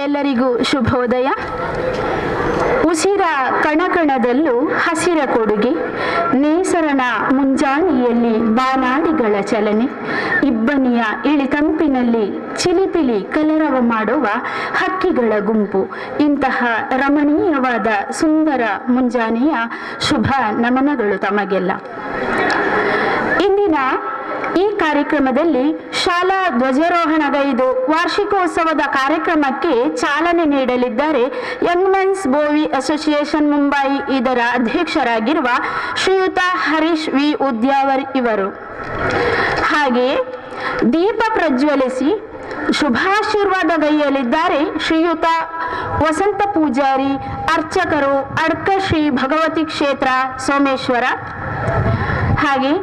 ಎಲ್ಲರಿಗೂ ಶುಭೋದಯ. ಉಸಿರ ಕಣಕಣದಲ್ಲೂ ಹಸಿರ ಕೊಡುಗೆ, ನೇಸರನ ಮುಂಜಾನೆಯಲ್ಲಿ ಬಾನಾಡಿಗಳ ಚಲನೆ, ಇಬ್ಬನಿಯ ಇಳಿತಂಪಿನಲ್ಲಿ ಚಿಲಿಪಿಲಿ ಕಲರವ ಮಾಡುವ ಹಕ್ಕಿಗಳ ಗುಂಪು. ಇಂತಹ ರಮಣೀಯವಾದ ಸುಂದರ ಮುಂಜಾನೆಯ ಶುಭ ನಮನಗಳು ತಮಗೆಲ್ಲ. ಇಂದಿನ ಈ ಕಾರ್ಯಕ್ರಮದಲ್ಲಿ ಶಾಲಾ ಧ್ವಜಾರೋಹಣಗೈದು ವಾರ್ಷಿಕೋತ್ಸವದ ಕಾರ್ಯಕ್ರಮಕ್ಕೆ ಚಾಲನೆ ನೀಡಲಿದ್ದಾರೆ young men's Bovi association Mumbai ಇದರ ಅಧ್ಯಕ್ಷರಾಗಿರುವ ಶ್ರೀಯುತ ಹರೀಶ್ ವಿ ಉದ್ಯಾವರ್ ಇವರು. ಹಾಗೆಯೇ ದೀಪ ಪ್ರಜ್ವಲಿಸಿ ಶುಭಾಶೀರ್ವಾದಗೈಯಲಿದ್ದಾರೆ ಶ್ರೀಯುತ ವಸಂತ ಪೂಜಾರಿ, ಅರ್ಚಕರು, ಅಡ್ಕ ಶ್ರೀ ಭಗವತಿ ಕ್ಷೇತ್ರ ಸೋಮೇಶ್ವರ. ಹಾಗೆ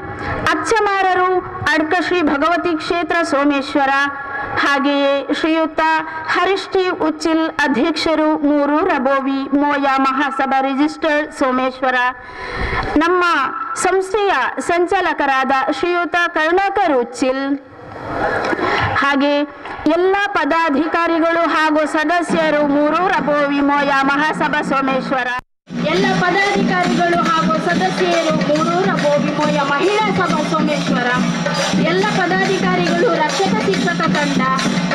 ಅಚ್ಚಮಾರರು, ಅಡ್ಕ ಶ್ರೀ ಭಗವತಿ ಕ್ಷೇತ್ರ ಸೋಮೇಶ್ವರ. ಹಾಗೆಯೇ ಶ್ರೀಯುತ ಹರೀಶ್ ಟಿ ಉಚ್ಚಿಲ್, ಅಧ್ಯಕ್ಷರು, ಮೂರೂರ ಬೋವಿ ಮೋಯ ಮಹಾಸಭಾ ರಿಜಿಸ್ಟರ್ಡ್ ಸೋಮೇಶ್ವರ. ನಮ್ಮ ಸಂಸ್ಥೆಯ ಸಂಚಾಲಕರಾದ ಶ್ರೀಯುತ ಕರುಣಾಕರ್ ಉಚ್ಚಿಲ್. ಹಾಗೆ ಎಲ್ಲ ಪದಾಧಿಕಾರಿಗಳು ಹಾಗೂ ಸದಸ್ಯರು, ಮೂರೂರ ಬೋವಿ ಮೋಯ ಮಹಾಸಭಾ ಸೋಮೇಶ್ವರ. ಎಲ್ಲ ಪದಾಧಿಕಾರಿಗಳು ಹಾಗೂ ಸದಸ್ಯರು, ಮೂರೂರ ಬೋವಿ ಮೋಯ ಮಹಿಳಾ ಸಭಾ ಸೋಮೇಶ್ವರ. ಎಲ್ಲ ಪದಾಧಿಕಾರಿಗಳು, ರಕ್ಷಕ ಶಿಕ್ಷಕ ತಂಡ,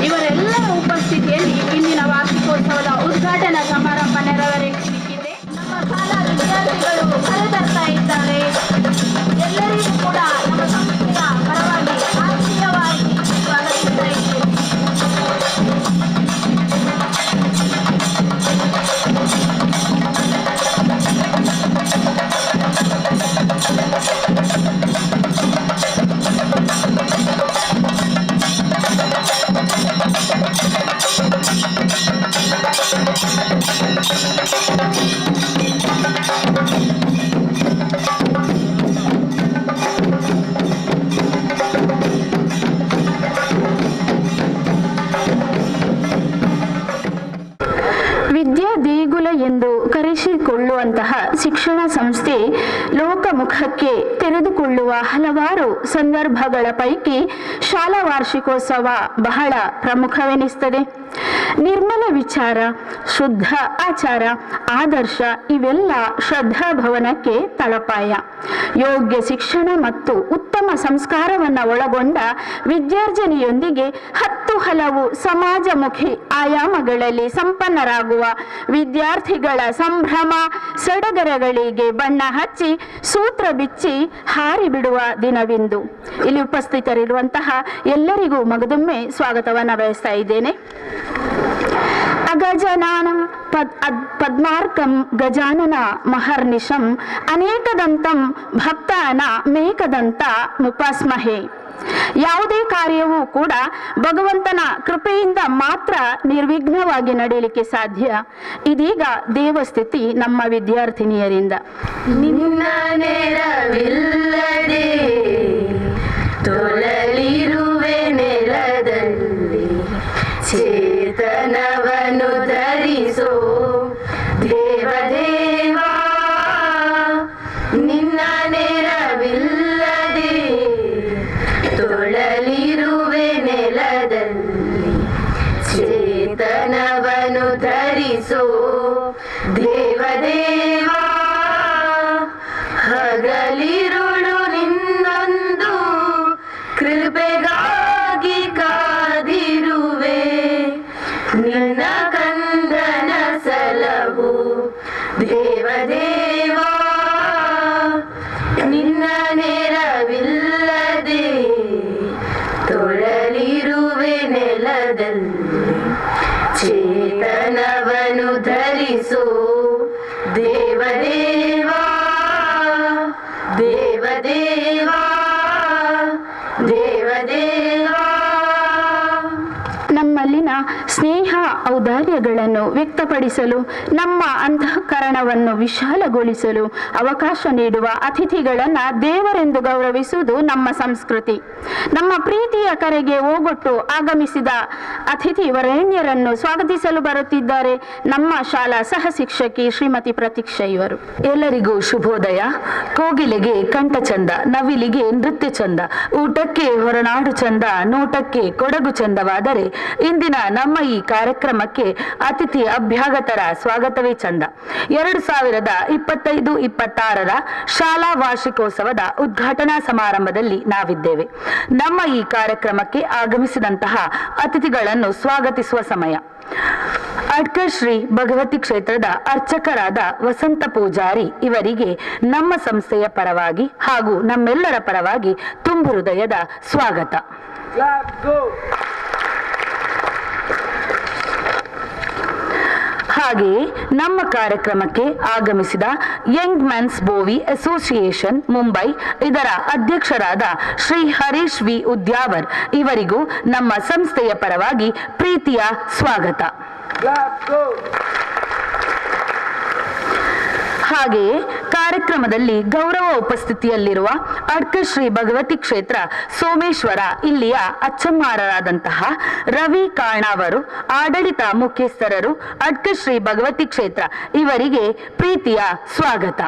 ಇವರೆಲ್ಲರ ಉಪಸ್ಥಿತಿಯಲ್ಲಿ ಇಂದಿನ ವಾರ್ಷಿಕೋತ್ಸವದ ಉದ್ಘಾಟನಾ ಸಮಾರಂಭ ನೆರವೇರಿಸಲಿಕ್ಕಿದೆ. ನಮ್ಮ ಶಾಲಾ ವಿದ್ಯಾರ್ಥಿಗಳು ಕರೆತರ್ತಾ ಇದ್ದಾರೆ. ಎಲ್ಲರಿಗೂ ಕೂಡ ನಮ್ಮ ಸಂಸ್ಥೆಯ ಪರವಾಗಿ ಆತ್ಮೀಯವಾಗಿ ಸ್ವಾಗತಿಸ್ತಾ ಇದ್ದೇವೆ. ವಿದ್ಯಾ ದೇಗುಲ ಎಂದು ಕರೆಸಿಕೊಳ್ಳುವಂತಹ ಶಿಕ್ಷಣ ಸಂಸ್ಥೆ ಲೋಕಮುಖಕ್ಕೆ ತೆರೆದುಕೊಳ್ಳುವ ಹಲವಾರು ಸಂದರ್ಭಗಳ ಪೈಕಿ ಶಾಲಾ ವಾರ್ಷಿಕೋತ್ಸವ ಬಹಳ ಪ್ರಮುಖವೆನಿಸುತ್ತದೆ. ನಿರ್ಮಲ ವಿಚಾರ, ಶುದ್ಧ ಆಚಾರ, ಆದರ್ಶ ಇವೆಲ್ಲ ಶ್ರದ್ಧಾಭವನಕ್ಕೆ ತಳಪಾಯ. ಯೋಗ್ಯ ಶಿಕ್ಷಣ ಮತ್ತು ಉತ್ತಮ ಸಂಸ್ಕಾರವನ್ನು ಒಳಗೊಂಡ ವಿದ್ಯಾರ್ಜನೆಯೊಂದಿಗೆ 10 ಹಲವು ಸಮಾಜಮುಖಿ ಆಯಾಮಗಳಲ್ಲಿ ಸಂಪನ್ನರಾಗುವ ವಿದ್ಯಾರ್ಥಿಗಳ ಸಂಭ್ರಮ ಸಡಗರಗಳಿಗೆ ಬಣ್ಣ ಹಚ್ಚಿ ಸೂತ್ರ ಬಿಚ್ಚಿ ಹಾರಿಬಿಡುವ ದಿನವಿಂದು. ಇಲ್ಲಿ ಉಪಸ್ಥಿತರಿರುವಂತಹ ಎಲ್ಲರಿಗೂ ಮಗದೊಮ್ಮೆ ಸ್ವಾಗತವನ್ನು ಬಯಸ್ತಾ ಇದ್ದೇನೆ. ಅಗಜಾನನಂ ಪದ್ಮಾರ್ಕಂ ಗಜಾನನ ಮಹರ್ನಿಶಂ ಅನೇಕದಂತಂ ಭಕ್ತಾನ ಮೇಕದಂತ ಮುಪಾಸ್ಮಹೆ. ಯಾವುದೇ ಕಾರ್ಯವೂ ಕೂಡ ಭಗವಂತನ ಕೃಪೆಯಿಂದ ಮಾತ್ರ ನಿರ್ವಿಘ್ನವಾಗಿ ನಡೆಯಲಿಕ್ಕೆ ಸಾಧ್ಯ. ಇದೀಗ ದೇವಸ್ಥಿತಿ ನಮ್ಮ ವಿದ್ಯಾರ್ಥಿನಿಯರಿಂದ. ನಿನ್ನ ನೆರವಿಲ್ಲದೆ ತೊಳಲಿರುವೆ ನೆಲದಲ್ಲಿ, ಚೇತನವನ್ನು ಧರಿಸೋ ದೇವದೇವಾ. ನಿನ್ನ ನೆರವಿಲ್ಲದೆ ತೊಳಲಿರುವೆ ನೆಲದಲ್ಲಿ, ಚೇತನವನ್ನು ಧರಿಸೋ ದೇವದೇವಾ. ಹಗಲಿರುಳು ನಿನ್ನೊಂದು ಕೃಪೆಗಾಗಿ ಕಾದಿರುವೆ. ನಿನ್ನ ಕಂದನ ಸಲಹು ದೇವದೇವಾ. ನಿನ್ನ ನೆರವಿಲ್ಲದೆ ತೊಳಲಿರುವೆ ನೆಲದಲ್ಲಿ, ಚೇತನವನ್ನು ಧರಿಸೋ ದೇವದೇವಾ. ದೇವದೇವಾ, ದೇವದೇವಾ. ನಮ್ಮಲ್ಲಿನ ಸ್ನೇಹ ಔದಾರ್ಯಗಳನ್ನು ವ್ಯಕ್ತಪಡಿಸಲು, ನಮ್ಮ ಅಂತಃಕರಣವನ್ನು ವಿಶಾಲಗೊಳಿಸಲು ಅವಕಾಶ ನೀಡುವ ಅತಿಥಿಗಳನ್ನು ದೇವರೆಂದು ಗೌರವಿಸುವುದು ನಮ್ಮ ಸಂಸ್ಕೃತಿ. ನಮ್ಮ ಪ್ರೀತಿಯ ಕರೆಗೆ ಓಗೊಟ್ಟು ಆಗಮಿಸಿದ ಅತಿಥಿ ವರೇಣ್ಯರನ್ನು ಸ್ವಾಗತಿಸಲು ಬರುತ್ತಿದ್ದಾರೆ ನಮ್ಮ ಶಾಲಾ ಸಹ ಶಿಕ್ಷಕಿ ಶ್ರೀಮತಿ ಪ್ರತೀಕ್ಷಾ ಇವರು. ಎಲ್ಲರಿಗೂ ಶುಭೋದಯ. ಕೋಗಿಲೆಗೆ ಕಂಠ ಚಂದ, ನವಿಲಿಗೆ ನೃತ್ಯ ಚಂದ, ಊಟಕ್ಕೆ ಹೊರನಾಡು ಚಂದ, ನೋಟಕ್ಕೆ ಕೊಡಗು ಚಂದವಾದರೆ ಇಂದಿನ ನಮ್ಮ ಈ ಕಾರ್ಯಕ್ರಮಕ್ಕೆ ಅತಿಥಿ ಅಭ್ಯಾಗತರ ಸ್ವಾಗತವೇ ಚಂದ. 2025-26 ಶಾಲಾ ವಾರ್ಷಿಕೋತ್ಸವದ ಉದ್ಘಾಟನಾ ಸಮಾರಂಭದಲ್ಲಿ ನಾವಿದ್ದೇವೆ. ನಮ್ಮ ಈ ಕಾರ್ಯಕ್ರಮಕ್ಕೆ ಆಗಮಿಸಿದಂತಹ ಅತಿಥಿಗಳನ್ನು ಸ್ವಾಗತಿಸುವ ಸಮಯ. ಅಡ್ಕ ಶ್ರೀ ಭಗವತಿ ಕ್ಷೇತ್ರದ ಅರ್ಚಕರಾದ ವಸಂತ ಪೂಜಾರಿ ಇವರಿಗೆ ನಮ್ಮ ಸಂಸ್ಥೆಯ ಪರವಾಗಿ ಹಾಗೂ ನಮ್ಮೆಲ್ಲರ ಪರವಾಗಿ ತುಂಬು ಹೃದಯದ ಸ್ವಾಗತ. ಹಾಗೆಯೇ ನಮ್ಮ ಕಾರ್ಯಕ್ರಮಕ್ಕೆ ಆಗಮಿಸಿದ young men's Bovi association Mumbai ಇದರ ಅಧ್ಯಕ್ಷರಾದ ಶ್ರೀ ಹರೀಶ್ ವಿ ಉದ್ಯಾವರ್ ಇವರಿಗೂ ನಮ್ಮ ಸಂಸ್ಥೆಯ ಪರವಾಗಿ ಪ್ರೀತಿಯ ಸ್ವಾಗತ. ಹಾಗೆಯೇ ಕಾರ್ಯಕ್ರಮದಲ್ಲಿ ಗೌರವ ಉಪಸ್ಥಿತಿಯಲ್ಲಿರುವ ಅಡ್ಕ ಶ್ರೀ ಭಗವತಿ ಕ್ಷೇತ್ರ ಸೋಮೇಶ್ವರ ಇಲ್ಲಿಯ ಅಚ್ಚಮ್ಮಾರರಾದಂತಹ ರವಿ ಕಾಣಾವರು ಆಡಳಿತ ಮುಖ್ಯಸ್ಥರರು ಅಡ್ಕ ಶ್ರೀ ಭಗವತಿ ಕ್ಷೇತ್ರ ಇವರಿಗೆ ಪ್ರೀತಿಯ ಸ್ವಾಗತ.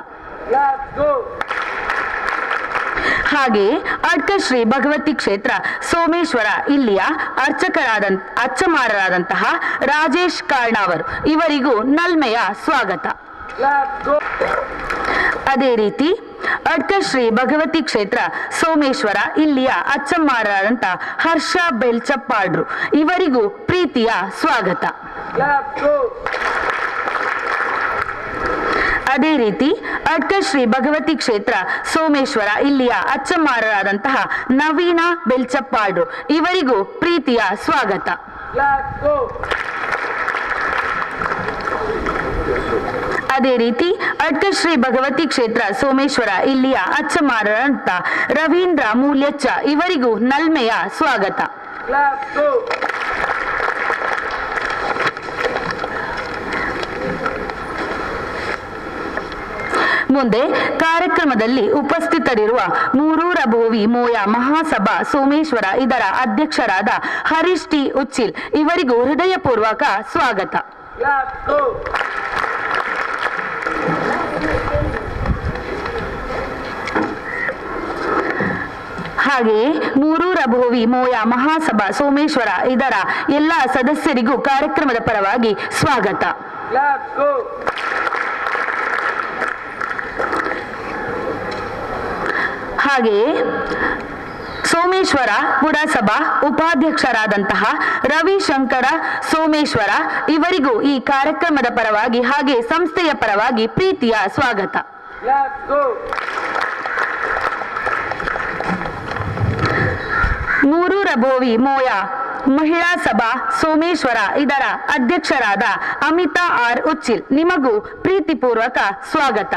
ಹಾಗೆಯೇ ಅಡ್ಕ ಶ್ರೀ ಭಗವತಿ ಕ್ಷೇತ್ರ ಸೋಮೇಶ್ವರ ಇಲ್ಲಿಯ ಅಚ್ಚಮಾರರಾದಂತಹ ರಾಜೇಶ್ ಕಾರ್ಣಾವರು ಇವರಿಗೂ ನಲ್ಮೆಯ ಸ್ವಾಗತ. ಅದೇ ರೀತಿ ಅಡ್ಕ ಶ್ರೀ ಭಗವತಿ ಕ್ಷೇತ್ರ ಸೋಮೇಶ್ವರ ಇಲ್ಲಿಯ ಅಚ್ಚಮ್ಮಾರರಾದಂಥ ಹರ್ಷ ಬೆಲ್ಚಪ್ಪಾಡ್ರು ಇವರಿಗೂ ಪ್ರೀತಿಯ ಸ್ವಾಗತ. ಅದೇ ರೀತಿ ಅಡ್ಕ ಶ್ರೀ ಭಗವತಿ ಕ್ಷೇತ್ರ ಸೋಮೇಶ್ವರ ಇಲ್ಲಿಯ ಅಚ್ಚಮ್ಮಾರರಾದಂತಹ ನವೀನ ಬೆಲ್ಚಪ್ಪಾಡ್ರು ಇವರಿಗೂ ಪ್ರೀತಿಯ ಸ್ವಾಗತ. ಅದೇ ರೀತಿ ಅಡ್ಕ ಶ್ರೀ ಭಗವತಿ ಕ್ಷೇತ್ರ ಸೋಮೇಶ್ವರ ಇಲ್ಲಿಯ ಅಚ್ಚಮ್ಮಾರರಾದಂಥ ರವೀಂದ್ರ ಮೂಲ್ಯಚ್ಚ ಇವರಿಗೂ ನಲ್ಮೆಯ ಸ್ವಾಗತ. ಮುಂದೆ ಕಾರ್ಯಕ್ರಮದಲ್ಲಿ ಉಪಸ್ಥಿತರಿರುವ ಮೂರೂರ ಬೋವಿ ಮೋಯ ಮಹಾಸಭಾ ಸೋಮೇಶ್ವರ ಇದರ ಅಧ್ಯಕ್ಷರಾದ ಹರೀಶ್ ಟಿ ಉಚ್ಚಿಲ್ ಇವರಿಗೂ ಹೃದಯಪೂರ್ವಕ ಸ್ವಾಗತ. ಹಾಗೆಯೇ ಮೂರೂರ ಬೋವಿ ಮೋಯ ಮಹಾಸಭಾ ಸೋಮೇಶ್ವರ ಇದರ ಎಲ್ಲ ಸದಸ್ಯರಿಗೂ ಕಾರ್ಯಕ್ರಮದ ಪರವಾಗಿ ಸ್ವಾಗತ. ಹಾಗೆಯೇ ಸೋಮೇಶ್ವರ ಪುರಸಭಾ ಉಪಾಧ್ಯಕ್ಷರಾದಂತಹ ರವಿಶಂಕರ ಸೋಮೇಶ್ವರ ಇವರಿಗೂ ಈ ಕಾರ್ಯಕ್ರಮದ ಪರವಾಗಿ ಹಾಗೆ ಸಂಸ್ಥೆಯ ಪರವಾಗಿ ಪ್ರೀತಿಯ ಸ್ವಾಗತ. ಮೂರೂರ ಬೋವಿ ಮೋಯ ಮಹಿಳಾ ಸಭಾ ಸೋಮೇಶ್ವರ ಇದರ ಅಧ್ಯಕ್ಷರಾದ ಅಮಿತಾ ಆರ್ ಉಚ್ಚಿಲ್ ನಿಮಗೂ ಪ್ರೀತಿಪೂರ್ವಕ ಸ್ವಾಗತ.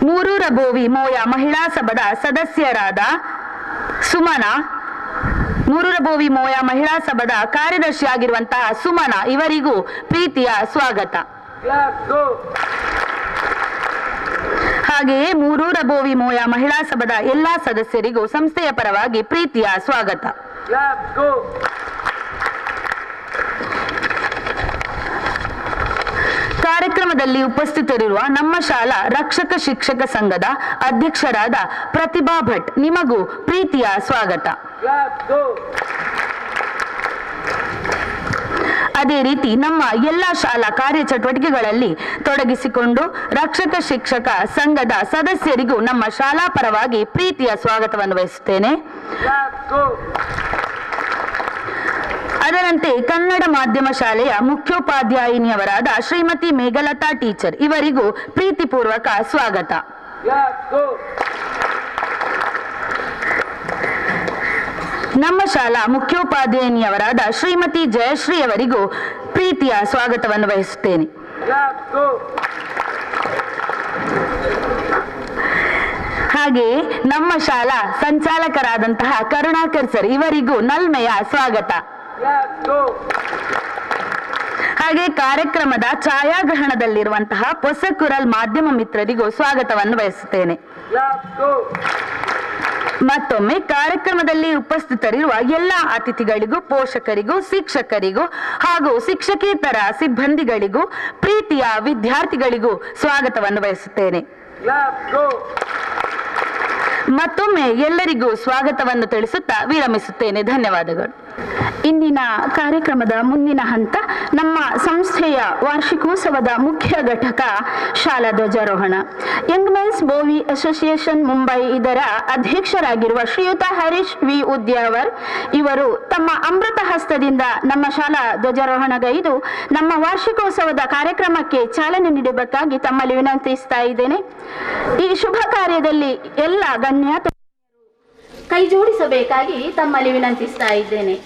ಮೂರೂರ ಬೋವಿ ಮೋಯ ಮಹಿಳಾ ಸಭಾದ ಸದಸ್ಯರಾದ ಸುಮನಾ, ಮೂರೂರ ಬೋವಿ ಮೋಯ ಮಹಿಳಾ ಸಭಾದ ಕಾರ್ಯದರ್ಶಿಯಾಗಿರುವಂತಹ ಸುಮನಾ ಇವರಿಗೂ ಪ್ರೀತಿಯ ಸ್ವಾಗತ. ಹಾಗೆಯೇ ಮೂರೂರ ಬೋವಿ ಮೋಯ ಮಹಿಳಾ ಸಭಾದ ಎಲ್ಲಾ ಸದಸ್ಯರಿಗೂ ಸಂಸ್ಥೆಯ ಪರವಾಗಿ ಪ್ರೀತಿಯ ಸ್ವಾಗತ. ಕಾರ್ಯಕ್ರಮದಲ್ಲಿ ಉಪಸ್ಥಿತರಿರುವ ನಮ್ಮ ಶಾಲಾ ರಕ್ಷಕ ಶಿಕ್ಷಕ ಸಂಘದ ಅಧ್ಯಕ್ಷರಾದ ಪ್ರತಿಭಾ ಭಟ್ ನಿಮಗೂ ಪ್ರೀತಿಯ ಸ್ವಾಗತ. ಅದೇ ರೀತಿ ನಮ್ಮ ಎಲ್ಲ ಶಾಲಾ ಕಾರ್ಯಚಟುವಟಿಕೆಗಳಲ್ಲಿ ತೊಡಗಿಸಿಕೊಂಡು ರಕ್ಷಕ ಶಿಕ್ಷಕ ಸಂಘದ ಸದಸ್ಯರಿಗೂ ನಮ್ಮ ಶಾಲಾ ಪರವಾಗಿ ಪ್ರೀತಿಯ ಸ್ವಾಗತವನ್ನು ವಹಿಸುತ್ತೇನೆ. ಅದರಂತೆ ಕನ್ನಡ ಮಾಧ್ಯಮ ಶಾಲೆಯ ಮುಖ್ಯೋಪಾಧ್ಯಾಯಿನಿಯವರಾದ ಶ್ರೀಮತಿ ಮೇಘಲತಾ ಟೀಚರ್ ಇವರಿಗೂ ಪ್ರೀತಿಪೂರ್ವಕ ಸ್ವಾಗತ. ನಮ್ಮ ಶಾಲಾ ಮುಖ್ಯೋಪಾಧ್ಯಾಯಿನಿಯವರಾದ ಶ್ರೀಮತಿ ಜಯಶ್ರೀ ಅವರಿಗೂ ಪ್ರೀತಿಯ ಸ್ವಾಗತವನ್ನು ವಹಿಸುತ್ತೇನೆ. ಹಾಗೆಯೇ ನಮ್ಮ ಶಾಲಾ ಸಂಚಾಲಕರಾದಂತಹ ಕರುಣಾಕರ್ ಸರ್ ಇವರಿಗೂ ನಲ್ಮೆಯ ಸ್ವಾಗತ. ಹಾಗೆ ಕಾರ್ಯಕ್ರಮದ ಛಾಯಾಗ್ರಹಣದಲ್ಲಿರುವಂತಹ ಹೊಸಕುರಲ್ ಮಾಧ್ಯಮ ಮಿತ್ರರಿಗೂ ಸ್ವಾಗತವನ್ನು ಬಯಸುತ್ತೇನೆ. ಮತ್ತೊಮ್ಮೆ ಕಾರ್ಯಕ್ರಮದಲ್ಲಿ ಉಪಸ್ಥಿತರಿರುವ ಎಲ್ಲ ಅತಿಥಿಗಳಿಗೂ, ಪೋಷಕರಿಗೂ, ಶಿಕ್ಷಕರಿಗೂ ಹಾಗೂ ಶಿಕ್ಷಕೇತರ ಸಿಬ್ಬಂದಿಗಳಿಗೂ, ಪ್ರೀತಿಯ ವಿದ್ಯಾರ್ಥಿಗಳಿಗೂ ಸ್ವಾಗತವನ್ನು ಬಯಸುತ್ತೇನೆ. ಮತ್ತೊಮ್ಮೆ ಎಲ್ಲರಿಗೂ ಸ್ವಾಗತವನ್ನು ತಿಳಿಸುತ್ತಾ ವಿರಮಿಸುತ್ತೇನೆ. ಧನ್ಯವಾದಗಳು. ಇಂದಿನ ಕಾರ್ಯಕ್ರಮದ ಮುಂದಿನ ಹಂತ ನಮ್ಮ ಸಂಸ್ಥೆಯ ವಾರ್ಷಿಕೋತ್ಸವದ ಮುಖ್ಯ ಘಟಕ ಶಾಲಾ ಧ್ವಜಾರೋಹಣ. Young men's Bovi association Mumbai ಇದರ ಅಧ್ಯಕ್ಷರಾಗಿರುವ ಶ್ರೀಯುತ ಹರೀಶ್ ವಿ ಉದ್ಯಾವರ್ ಇವರು ತಮ್ಮ ಅಮೃತ ಹಸ್ತದಿಂದ ನಮ್ಮ ಶಾಲಾ ಧ್ವಜಾರೋಹಣಗೈದು ನಮ್ಮ ವಾರ್ಷಿಕೋತ್ಸವದ ಕಾರ್ಯಕ್ರಮಕ್ಕೆ ಚಾಲನೆ ನೀಡಬೇಕಾಗಿ ತಮ್ಮಲ್ಲಿ ವಿನಂತಿಸ್ತಾ ಇದ್ದೇನೆ. ಈ ಶುಭ ಕಾರ್ಯದಲ್ಲಿ ಎಲ್ಲ ಗಣ್ಯಾತ ಕೈ ಜೋಡಿಸಬೇಕಾಗಿ ತಮ್ಮಲ್ಲಿ ವಿನಂತಿಸ್ತಾ ಇದ್ದೇನೆ.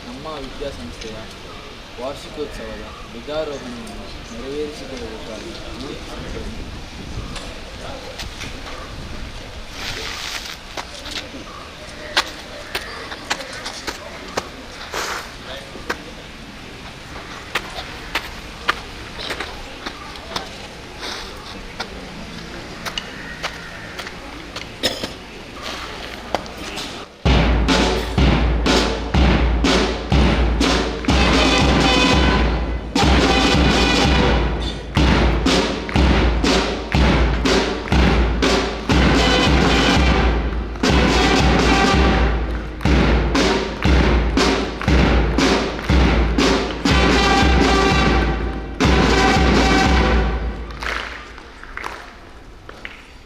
ನಮ್ಮ ವಿದ್ಯಾಸಂಸ್ಥೆಯ ವಾರ್ಷಿಕೋತ್ಸವದ ಧ್ವಜಾರೋಹಣವನ್ನು ನೆರವೇರಿಸಿಕೊಳ್ಳಬೇಕಾಗಿ ವಿನಂತಿಸುತ್ತೇನೆ.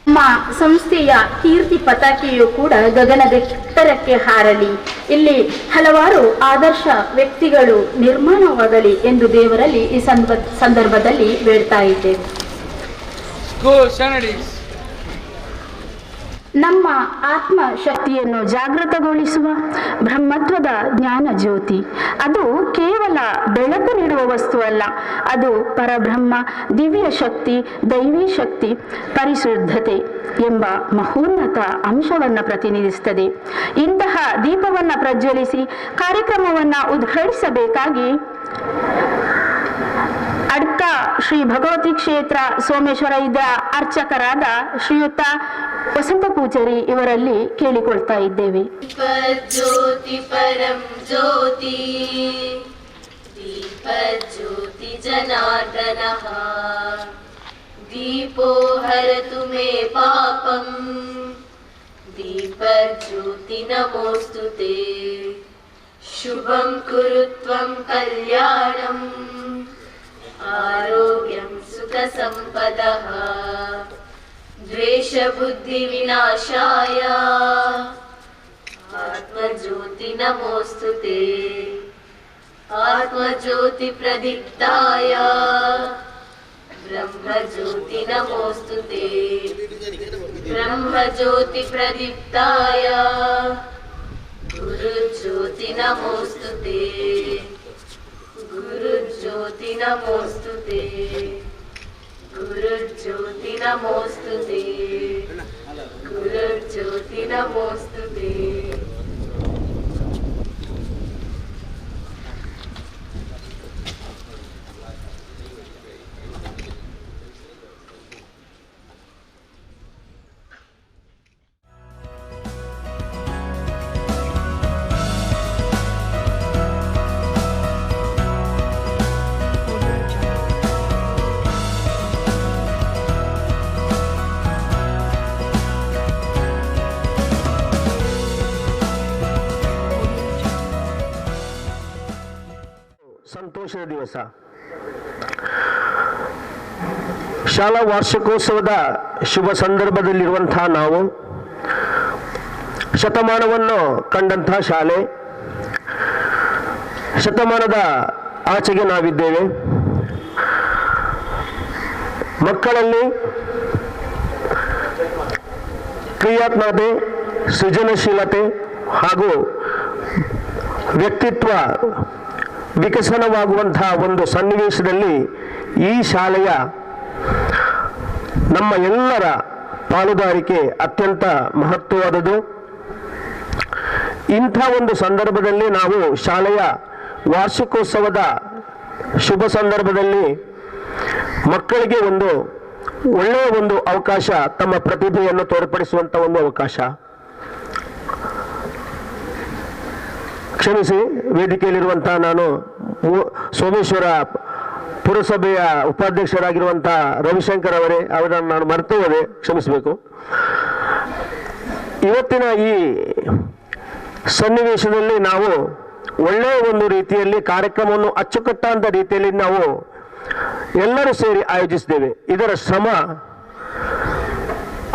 ನಮ್ಮ ಸಂಸ್ಥೆಯ ಕೀರ್ತಿ ಪತಾಕೆಯು ಕೂಡ ಗಗನದೆತ್ತರಕ್ಕೆ ಹಾರಲಿ, ಇಲ್ಲಿ ಹಲವಾರು ಆದರ್ಶ ವ್ಯಕ್ತಿಗಳು ನಿರ್ಮಾಣವಾಗಲಿ ಎಂದು ದೇವರಲ್ಲಿ ಈ ಸಂದರ್ಭದಲ್ಲಿ ಬೇಡ್ತಾ ಇದ್ದೇವೆ. ನಮ್ಮ ಆತ್ಮ ಶಕ್ತಿಯನ್ನು ಜಾಗೃತಗೊಳಿಸುವ ಬ್ರಹ್ಮತ್ವದ ಜ್ಞಾನ ಜ್ಯೋತಿ ಅದು ಕೇವಲ ಬೆಳಕು ನೀಡುವ ವಸ್ತು ಅಲ್ಲ, ಅದು ಪರಬ್ರಹ್ಮ, ದಿವ್ಯ ಶಕ್ತಿ, ದೈವಿ ಶಕ್ತಿ, ಪರಿಶುದ್ಧತೆ ಎಂಬ ಮಹೋನ್ನತ ಅಂಶವನ್ನು ಪ್ರತಿನಿಧಿಸುತ್ತದೆ. ಇಂತಹ ದೀಪವನ್ನು ಪ್ರಜ್ವಲಿಸಿ ಕಾರ್ಯಕ್ರಮವನ್ನು ಉದ್ಘಾಟಿಸಬೇಕಾಗಿ ಅಡ್ಕ ಶ್ರೀ ಭಗವತಿ ಕ್ಷೇತ್ರ ಸೋಮೇಶ್ವರ ಇದರ ಅರ್ಚಕರಾದ ಶ್ರೀಯುತ ವಸಂತ ಪೂಜಾರಿ ಇವರಲ್ಲಿ ಕೇಳಿಕೊಳ್ತಾ ಇದ್ದೇವೆ. ಜ್ಯೋತಿ ಪರಂ ಜ್ಯೋತಿ ದೀಪ ಜ್ಯೋತಿ ಜನಾರ್ದನಃ ದೀಪೋ ಹರತು ಮೇ ಪಾಪಂ ದೀಪ ಜ್ಯೋತಿ ನಮೋಸ್ತುತೆ ಶುಭಂ ಕುರು ತ್ವಂ ಕಲ್ಯಾಣಂ ಆರೋಗ್ಯಂ ಸುಖ ಸಂಪದಃ ದ್ವೇಷ ಬುದ್ಧಿ ವಿನಾಶಾಯ ಆತ್ಮಜ್ಯೋತಿ ನಮೋಸ್ತುತೆ ಆತ್ಮಜ್ಯೋತಿ ಪ್ರದೀಪ್ತಾಯ ಬ್ರಹ್ಮಜ್ಯೋತಿ ನಮೋಸ್ತುತೆ ಬ್ರಹ್ಮಜ್ಯೋತಿ ಪ್ರದೀಪ್ತಾಯ ಗುರುಜ್ಯೋತಿ ನಮೋಸ್ತುತೆ ಗುರುಜ್ಯೋತಿ ನಮೋಸ್ತುತೆ ಗುರುಜ್ಯೋತಿ ನಮೋಸ್ತುತೆ ಗುರುಜ್ಯೋತಿ ನಮೋಸ್ತುತೆ. ಸಂತೋಷದ ದಿವಸ. ಶಾಲಾ ವಾರ್ಷಿಕೋತ್ಸವದ ಶುಭ ಸಂದರ್ಭದಲ್ಲಿರುವಂತಹ ನಾವು ಶತಮಾನವನ್ನು ಕಂಡಂತಹ ಶಾಲೆ, ಶತಮಾನದ ಆಚೆಗೆ ನಾವಿದ್ದೇವೆ. ಮಕ್ಕಳಲ್ಲಿ ಕ್ರಿಯಾತ್ಮಕತೆ, ಸೃಜನಶೀಲತೆ ಹಾಗೂ ವ್ಯಕ್ತಿತ್ವ ವಿಕಸನವಾಗುವಂತಹ ಒಂದು ಸನ್ನಿವೇಶದಲ್ಲಿ ಈ ಶಾಲೆಯ ನಮ್ಮ ಎಲ್ಲರ ಪಾಲುದಾರಿಕೆ ಅತ್ಯಂತ ಮಹತ್ವವಾದದ್ದು. ಇಂಥ ಒಂದು ಸಂದರ್ಭದಲ್ಲಿ ನಾವು ಶಾಲೆಯ ವಾರ್ಷಿಕೋತ್ಸವದ ಶುಭ ಸಂದರ್ಭದಲ್ಲಿ ಮಕ್ಕಳಿಗೆ ಒಂದು ಒಳ್ಳೆಯ ಒಂದು ಅವಕಾಶ, ತಮ್ಮ ಪ್ರತಿಭೆಯನ್ನು ತೋರ್ಪಡಿಸುವಂಥ ಒಂದು ಅವಕಾಶ. ಕ್ಷಮಿಸಿ, ವೇದಿಕೆಯಲ್ಲಿರುವಂಥ ನಾನು ಸೋಮೇಶ್ವರ ಪುರಸಭೆಯ ಉಪಾಧ್ಯಕ್ಷರಾಗಿರುವಂಥ ರವಿಶಂಕರ್ ಅವರನ್ನು ನಾನು ಮರೆತು ಹೋದೆ, ಕ್ಷಮಿಸಬೇಕು. ಇವತ್ತಿನ ಈ ಸನ್ನಿವೇಶದಲ್ಲಿ ನಾವು ಒಳ್ಳೆಯ ಒಂದು ರೀತಿಯಲ್ಲಿ ಕಾರ್ಯಕ್ರಮವನ್ನು ಅಚ್ಚುಕಟ್ಟಾದ ರೀತಿಯಲ್ಲಿ ನಾವು ಎಲ್ಲರೂ ಸೇರಿ ಆಯೋಜಿಸಿದ್ದೇವೆ. ಇದರ ಶ್ರಮ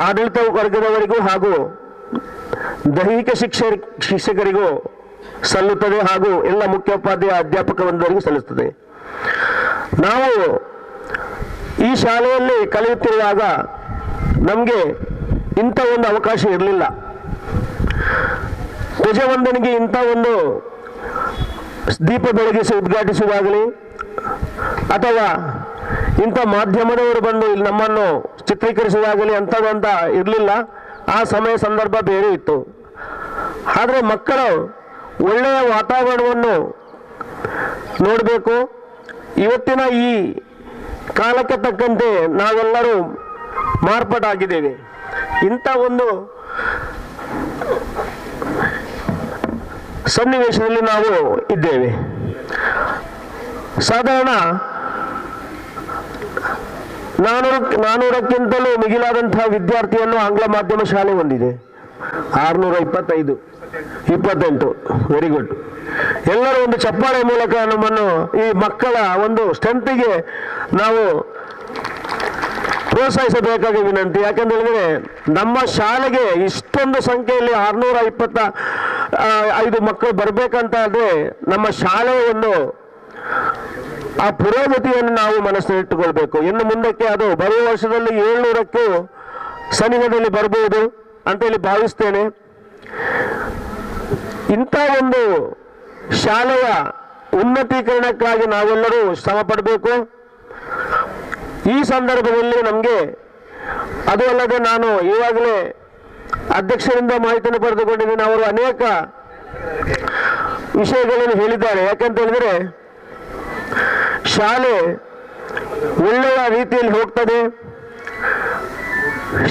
ಆಡಳಿತ ವರ್ಗದವರಿಗೂ ಹಾಗೂ ದೈಹಿಕ ಶಿಕ್ಷಕರಿಗೂ ಸಲ್ಲುತ್ತದೆ ಹಾಗೂ ಎಲ್ಲ ಮುಖ್ಯೋಪಾಧ್ಯಾಯ ಅಧ್ಯಾಪಕ ವರ್ಗದವರಿಗೂ ಸಲ್ಲಿಸುತ್ತದೆ. ನಾವು ಈ ಶಾಲೆಯಲ್ಲಿ ಕಲಿಯುತ್ತಿರುವಾಗ ನಮಗೆ ಇಂಥ ಒಂದು ಅವಕಾಶ ಇರಲಿಲ್ಲ. ಧ್ವಜವಂದನೆಗೆ ಇಂಥ ಒಂದು ದೀಪ ಬೆಳಗಿಸಿ ಉದ್ಘಾಟಿಸುವಾಗಲಿ ಅಥವಾ ಇಂಥ ಮಾಧ್ಯಮದವರು ಬಂದು ಇಲ್ಲಿ ನಮ್ಮನ್ನು ಚಿತ್ರೀಕರಿಸುವಾಗಲಿ ಅಂಥದ್ದಂತ ಇರಲಿಲ್ಲ. ಆ ಸಮಯ ಸಂದರ್ಭ ಬೇರೆ ಇತ್ತು. ಆದರೆ ಮಕ್ಕಳು ಒಳ್ಳೆಯ ವಾತಾವರಣವನ್ನು ನೋಡಬೇಕು. ಇವತ್ತಿನ ಈ ಕಾಲಕ್ಕೆ ತಕ್ಕಂತೆ ನಾವೆಲ್ಲರೂ ಮಾರ್ಪಾಟಾಗಿದ್ದೇವೆ. ಇಂಥ ಒಂದು ಸನ್ನಿವೇಶದಲ್ಲಿ ನಾವು ಇದ್ದೇವೆ. ಸಾಧಾರಣ 400ಕ್ಕಿಂತಲೂ ಮಿಗಿಲಾದಂತಹ ವಿದ್ಯಾರ್ಥಿಯನ್ನು ಆಂಗ್ಲ ಮಾಧ್ಯಮ ಶಾಲೆ ಹೊಂದಿದೆ. 628 ವೆರಿ ಗುಡ್. ಎಲ್ಲರೂ ಒಂದು ಚಪ್ಪಾಳೆ ಮೂಲಕ ನಮ್ಮನ್ನು ಈ ಮಕ್ಕಳ ಒಂದು ಸ್ಟ್ರೆಂತಿಗೆ ನಾವು ಪ್ರೋತ್ಸಾಹಿಸಬೇಕಾಗಿ ವಿನಂತಿ. ಯಾಕಂತ ಹೇಳಿದ್ರೆ ನಮ್ಮ ಶಾಲೆಗೆ ಇಷ್ಟೊಂದು ಸಂಖ್ಯೆಯಲ್ಲಿ 625 ಮಕ್ಕಳು ಬರಬೇಕಂತ ಆದರೆ ನಮ್ಮ ಶಾಲೆಯ ಒಂದು ಆ ಪುರೋಗತಿಯನ್ನು ನಾವು ಮನಸ್ಸಿನಲ್ಲಿಟ್ಟುಕೊಳ್ಬೇಕು. ಇನ್ನು ಮುಂದಕ್ಕೆ ಅದು ಬರುವ ವರ್ಷದಲ್ಲಿ 700ಕ್ಕೂ ಸನಿಹದಲ್ಲಿ ಬರಬಹುದು ಅಂತೇಳಿ ಭಾವಿಸ್ತೇನೆ. ಇಂಥ ಒಂದು ಶಾಲೆಯ ಉನ್ನತೀಕರಣಕ್ಕಾಗಿ ನಾವೆಲ್ಲರೂ ಶ್ರಮ ಪಡಬೇಕು. ಈ ಸಂದರ್ಭದಲ್ಲಿ ನಮಗೆ ಅದು ಅಲ್ಲದೆ ನಾನು ಈವಾಗಲೇ ಅಧ್ಯಕ್ಷರಿಂದ ಮಾಹಿತಿಯನ್ನು ಪಡೆದುಕೊಂಡಿದ್ದೇನೆ. ಅವರು ಅನೇಕ ವಿಷಯಗಳನ್ನು ಹೇಳಿದ್ದಾರೆ. ಯಾಕಂತ ಹೇಳಿದರೆ ಶಾಲೆ ಒಳ್ಳೆಯ ರೀತಿಯಲ್ಲಿ ಹೋಗ್ತದೆ,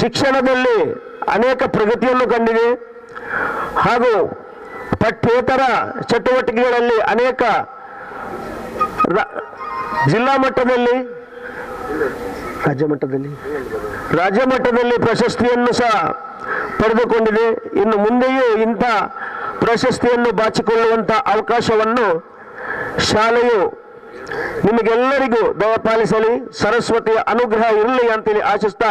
ಶಿಕ್ಷಣದಲ್ಲಿ ಅನೇಕ ಪ್ರಗತಿಯನ್ನು ಕಂಡಿದೆ ಹಾಗೂ ಪಠ್ಯೇತರ ಚಟುವಟಿಕೆಗಳಲ್ಲಿ ಅನೇಕ ಜಿಲ್ಲಾ ಮಟ್ಟದಲ್ಲಿ ರಾಜ್ಯ ಮಟ್ಟದಲ್ಲಿ ಪ್ರಶಸ್ತಿಯನ್ನು ಸಹ ಪಡೆದುಕೊಂಡಿದೆ. ಇನ್ನು ಮುಂದೆಯೂ ಇಂಥ ಪ್ರಶಸ್ತಿಯನ್ನು ಬಾಚಿಕೊಳ್ಳುವಂಥ ಅವಕಾಶವನ್ನು ಶಾಲೆಯು ನಿಮಗೆಲ್ಲರಿಗೂ ದಯಪಾಲಿಸಲಿ, ಸರಸ್ವತಿಯ ಅನುಗ್ರಹ ಇರಲಿ ಅಂತೇಳಿ ಆಶಿಸ್ತಾ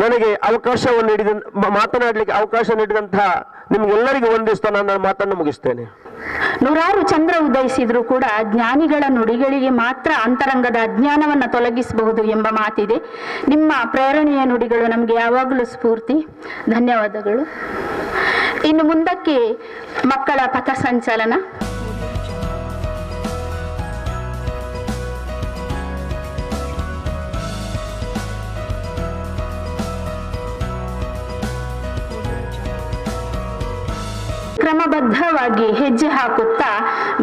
ನನಗೆ ಅವಕಾಶವನ್ನು ಮಾತನಾಡಲಿಕ್ಕೆ ಅವಕಾಶ ನೀಡಿದಂತಹ ನಿಮಗೆಲ್ಲರಿಗೂ ವಂದಿಸ್ತಾ ನನ್ನ ಮಾತನ್ನು ಮುಗಿಸ್ತೇನೆ. ನೂರಾರು ಚಂದ್ರ ಉದಯಿಸಿದ್ರೂ ಕೂಡ ಜ್ಞಾನಿಗಳ ನುಡಿಗಳಿಗೆ ಮಾತ್ರ ಅಂತರಂಗದ ಅಜ್ಞಾನವನ್ನು ತೊಲಗಿಸಬಹುದು ಎಂಬ ಮಾತಿದೆ. ನಿಮ್ಮ ಪ್ರೇರಣೆಯ ನುಡಿಗಳು ನಮಗೆ ಯಾವಾಗಲೂ ಸ್ಫೂರ್ತಿ. ಧನ್ಯವಾದಗಳು. ಇನ್ನು ಮುಂದಕ್ಕೆ ಮಕ್ಕಳ ಪಥಸಂಚಲನ. ಕ್ರಮಬದ್ಧವಾಗಿ ಹೆಜ್ಜೆ ಹಾಕುತ್ತಾ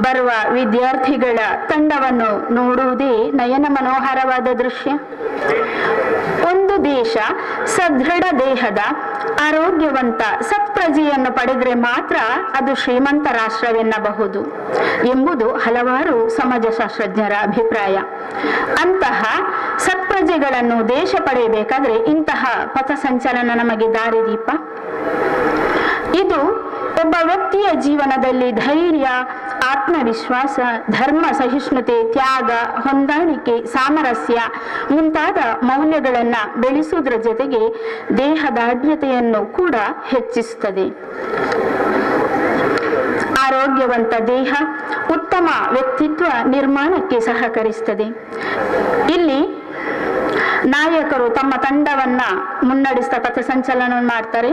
ಬರುವ ವಿದ್ಯಾರ್ಥಿಗಳ ತಂಡವನ್ನು ನೋಡುವುದೇ ನಯನ ಮನೋಹರವಾದ ದೃಶ್ಯ. ಒಂದು ದೇಶ ಸದೃಢ ದೇಹದ ಆರೋಗ್ಯವಂತ ಸತ್ಪ್ರಜೆಯನ್ನು ಪಡೆದರೆ ಮಾತ್ರ ಅದು ಶ್ರೀಮಂತ ರಾಷ್ಟ್ರವೆನ್ನಬಹುದು ಎಂಬುದು ಹಲವಾರು ಸಮಾಜಶಾಸ್ತ್ರಜ್ಞರ ಅಭಿಪ್ರಾಯ. ಅಂತಹ ಸತ್ಪ್ರಜೆಗಳನ್ನು ದೇಶ ಪಡೆಯಬೇಕಾದ್ರೆ ಇಂತಹ ಪಥಸಂಚಲನ ನಮಗೆ ದಾರಿದೀಪ. ಇದು ಒಬ್ಬ ವ್ಯಕ್ತಿಯ ಜೀವನದಲ್ಲಿ ಧೈರ್ಯ, ಆತ್ಮವಿಶ್ವಾಸ, ಧರ್ಮ ಸಹಿಷ್ಣುತೆ, ತ್ಯಾಗ, ಹೊಂದಾಣಿಕೆ, ಸಾಮರಸ್ಯ ಮುಂತಾದ ಮೌಲ್ಯಗಳನ್ನು ಬೆಳೆಸುವುದರ ಜೊತೆಗೆ ದೇಹದಾಢ್ಯತೆಯನ್ನು ಕೂಡ ಹೆಚ್ಚಿಸುತ್ತದೆ. ಆರೋಗ್ಯವಂತ ದೇಹ ಉತ್ತಮ ವ್ಯಕ್ತಿತ್ವ ನಿರ್ಮಾಣಕ್ಕೆ ಸಹಕರಿಸುತ್ತದೆ. ಇಲ್ಲಿ ನಾಯಕರು ತಮ್ಮ ತಂಡವನ್ನ ಮುನ್ನಡೆಸ್ತಾ ಪಥಸಂಚಲನ ಮಾಡ್ತಾರೆ.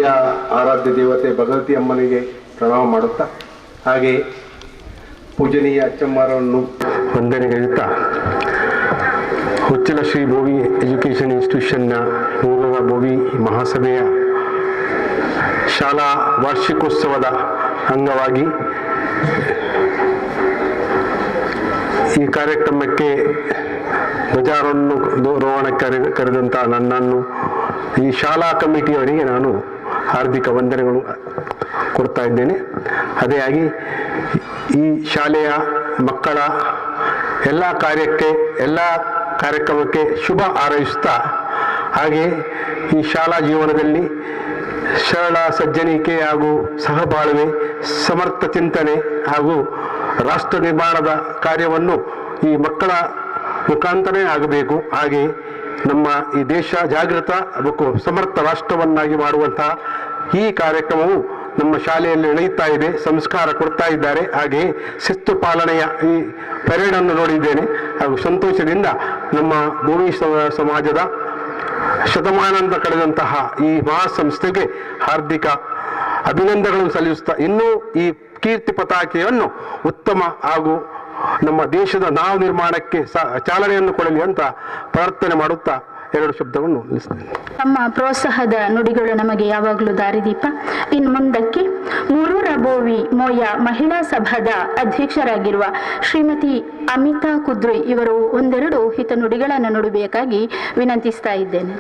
ಶಾಲೆಯ ಆರಾಧ್ಯ ದೇವತೆ ಭಗವತಿ ಅಮ್ಮನಿಗೆ ಪ್ರಣಾಮ ಮಾಡುತ್ತಾ, ಹಾಗೆ ಪೂಜನೀಯ ಅಚ್ಚಮ್ಮರನ್ನು ವಂದನೆಗೈಯುತ್ತಾ ಉಚ್ಚಿಲ ಶ್ರೀ ಬೋವಿ ಎಜುಕೇಷನ್ ಇನ್ಸ್ಟಿಟ್ಯೂಷನ್ನ ಮೂಲದ ಬೋವಿ ಮಹಾಸಭೆಯ ಶಾಲಾ ವಾರ್ಷಿಕೋತ್ಸವದ ಅಂಗವಾಗಿ ಈ ಕಾರ್ಯಕ್ರಮಕ್ಕೆ ಧ್ವಜಾರೋಹಣಕ್ಕೆ ಕರೆದಂಥ ನನ್ನನ್ನು ಈ ಶಾಲಾ ಕಮಿಟಿಯವರಿಗೆ ನಾನು ಹಾರ್ದಿಕ ವಂದನೆಗಳು ಕೊಡ್ತಾ ಇದ್ದೇನೆ. ಅದೇ ಆಗಿ ಈ ಶಾಲೆಯ ಮಕ್ಕಳ ಎಲ್ಲ ಕಾರ್ಯಕ್ರಮಕ್ಕೆ ಶುಭ ಹಾರೈಸುತ್ತಾ, ಹಾಗೆ ಈ ಶಾಲಾ ಜೀವನದಲ್ಲಿ ಸರಳ ಸಜ್ಜನಿಕೆ ಹಾಗೂ ಸಹಬಾಳ್ವೆ, ಸಮರ್ಥ ಚಿಂತನೆ ಹಾಗೂ ರಾಷ್ಟ್ರ ನಿರ್ಮಾಣದ ಕಾರ್ಯವನ್ನು ಈ ಮಕ್ಕಳ ಮುಖಾಂತರ ಆಗಬೇಕು. ಹಾಗೆ ನಮ್ಮ ಈ ದೇಶ ಜಾಗೃತ ಹಾಗೂ ಸಮರ್ಥ ರಾಷ್ಟ್ರವನ್ನಾಗಿ ಮಾಡುವಂತಹ ಈ ಕಾರ್ಯಕ್ರಮವು ನಮ್ಮ ಶಾಲೆಯಲ್ಲಿ ನಡೆಯುತ್ತಾ ಇದೆ. ಸಂಸ್ಕಾರ ಕೊಡ್ತಾ ಇದ್ದಾರೆ. ಹಾಗೆ ಶಿಸ್ತು ಪಾಲನೆಯ ಈ ಪರೇಡನ್ನು ನೋಡಿದ್ದೇನೆ ಹಾಗೂ ಸಂತೋಷದಿಂದ ನಮ್ಮ ಭೂಮಿ ಸಮಾಜದ ಶತಮಾನಾಂತರ ಕಳೆದಂತಹ ಈ ಮಹಾಸಂಸ್ಥೆಗೆ ಹಾರ್ದಿಕ ಅಭಿನಂದನೆಗಳನ್ನು ಸಲ್ಲಿಸುತ್ತಾ, ಇನ್ನೂ ಈ ಕೀರ್ತಿ ಪತಾಕೆಯನ್ನು ಉತ್ತಮ ಹಾಗೂ ನಮ್ಮ ದೇಶದ ನಾವು ನಿರ್ಮಾಣಕ್ಕೆ ಚಾಲನೆಯನ್ನು ಕೊಡಲಿ ಅಂತ ಪ್ರಾರ್ಥನೆ ಮಾಡುತ್ತಾ ಎರಡು ಶಬ್ದವನ್ನು ನಿಲ್ಲಿಸ್ತೇನೆ. ತಮ್ಮ ಪ್ರೋತ್ಸಾಹದ ನುಡಿಗಳು ನಮಗೆ ಯಾವಾಗಲೂ ದಾರಿದೀಪ. ಇನ್ನು ಮುಂದಕ್ಕೆ ಮೂರೂರ ಬೋವಿ ಮೋಯ ಮಹಿಳಾ ಸಭಾದ ಅಧ್ಯಕ್ಷರಾಗಿರುವ ಶ್ರೀಮತಿ ಅಮಿತಾ ಕುದ್ರಿ ಇವರು ಒಂದೆರಡು ಹಿತನುಡಿಗಳನ್ನು ನುಡಿಬೇಕಾಗಿ ವಿನಂತಿಸ್ತಾ ಇದ್ದೇನೆ.